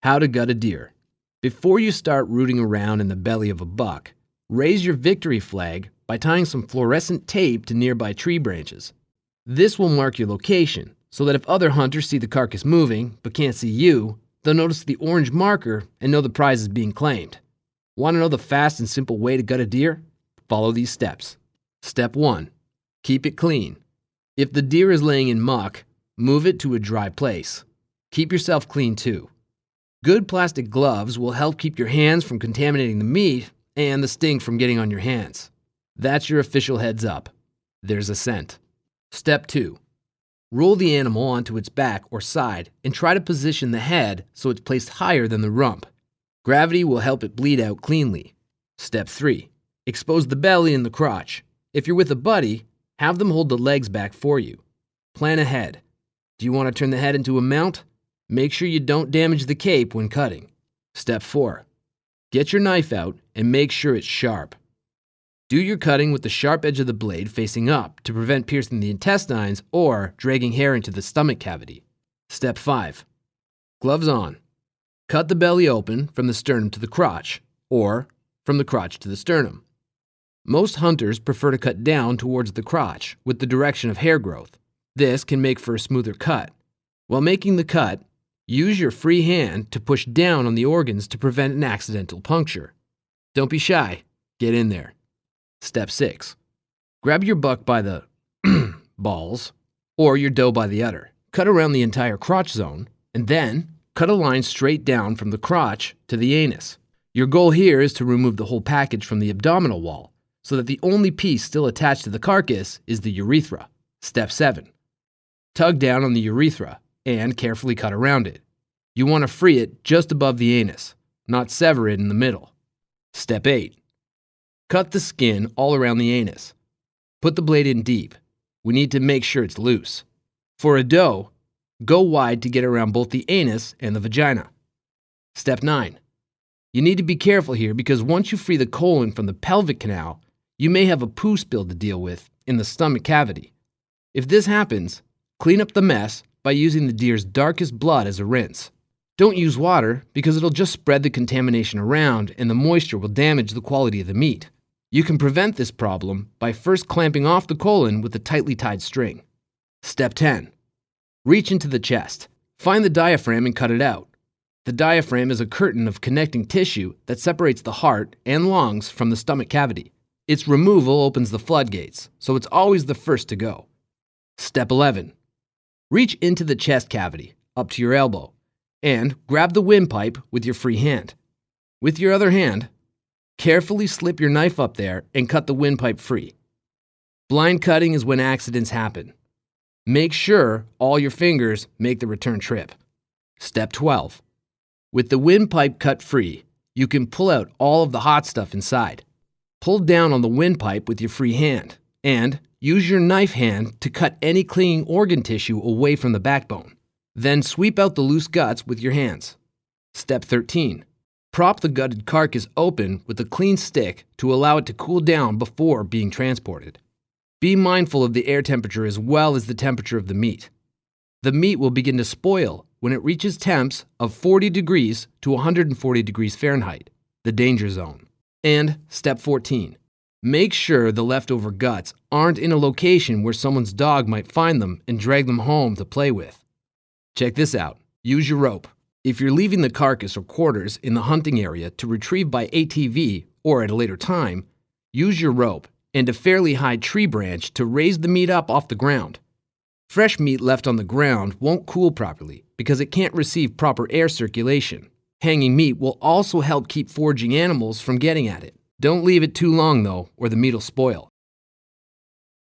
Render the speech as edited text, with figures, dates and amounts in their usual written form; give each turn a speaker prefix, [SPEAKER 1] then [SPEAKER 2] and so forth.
[SPEAKER 1] How to gut a deer. Before you start rooting around in the belly of a buck, raise your victory flag by tying some fluorescent tape to nearby tree branches. This will mark your location so that if other hunters see the carcass moving but can't see you, they'll notice the orange marker and know the prize is being claimed. Want to know the fast and simple way to gut a deer? Follow these steps. Step 1. Keep it clean. If the deer is laying in muck, move it to a dry place. Keep yourself clean too. Good plastic gloves will help keep your hands from contaminating the meat and the stink from getting on your hands. That's your official heads up. There's a scent. Step 2. Roll the animal onto its back or side and try to position the head so it's placed higher than the rump. Gravity will help it bleed out cleanly. Step 3. Expose the belly and the crotch. If you're with a buddy, have them hold the legs back for you. Plan ahead. Do you want to turn the head into a mount? Make sure you don't damage the cape when cutting. Step 4. Get your knife out and make sure it's sharp. Do your cutting with the sharp edge of the blade facing up to prevent piercing the intestines or dragging hair into the stomach cavity. Step 5. Gloves on. Cut the belly open from the sternum to the crotch, or from the crotch to the sternum. Most hunters prefer to cut down towards the crotch with the direction of hair growth. This can make for a smoother cut. While making the cut, use your free hand to push down on the organs to prevent an accidental puncture. Don't be shy. Get in there. Step 6. Grab your buck by the balls or your doe by the udder. Cut around the entire crotch zone and then cut a line straight down from the crotch to the anus. Your goal here is to remove the whole package from the abdominal wall so that the only piece still attached to the carcass is the urethra. Step 7. Tug down on the urethra and carefully cut around it. You want to free it just above the anus, not sever it in the middle. Step 8. Cut the skin all around the anus. Put the blade in deep. We need to make sure it's loose. For a doe, go wide to get around both the anus and the vagina. Step 9. You need to be careful here because once you free the colon from the pelvic canal, you may have a poo spill to deal with in the stomach cavity. If this happens, clean up the mess by using the deer's darkest blood as a rinse. Don't use water because it'll just spread the contamination around and the moisture will damage the quality of the meat. You can prevent this problem by first clamping off the colon with a tightly tied string. Step 10. Reach into the chest. Find the diaphragm and cut it out. The diaphragm is a curtain of connecting tissue that separates the heart and lungs from the stomach cavity. Its removal opens the floodgates, so it's always the first to go. Step 11. Reach into the chest cavity, up to your elbow, and grab the windpipe with your free hand. With your other hand, carefully slip your knife up there and cut the windpipe free. Blind cutting is when accidents happen. Make sure all your fingers make the return trip. Step 12. With the windpipe cut free, you can pull out all of the hot stuff inside. Pull down on the windpipe with your free hand, and use your knife hand to cut any clinging organ tissue away from the backbone. Then sweep out the loose guts with your hands. Step 13. Prop the gutted carcass open with a clean stick to allow it to cool down before being transported. Be mindful of the air temperature as well as the temperature of the meat. The meat will begin to spoil when it reaches temps of 40 degrees to 140 degrees Fahrenheit, the danger zone. And step 14. Make sure the leftover guts aren't in a location where someone's dog might find them and drag them home to play with. Check this out. Use your rope. If you're leaving the carcass or quarters in the hunting area to retrieve by ATV or at a later time, use your rope and a fairly high tree branch to raise the meat up off the ground. Fresh meat left on the ground won't cool properly because it can't receive proper air circulation. Hanging meat will also help keep foraging animals from getting at it. Don't leave it too long though, or the meat will spoil.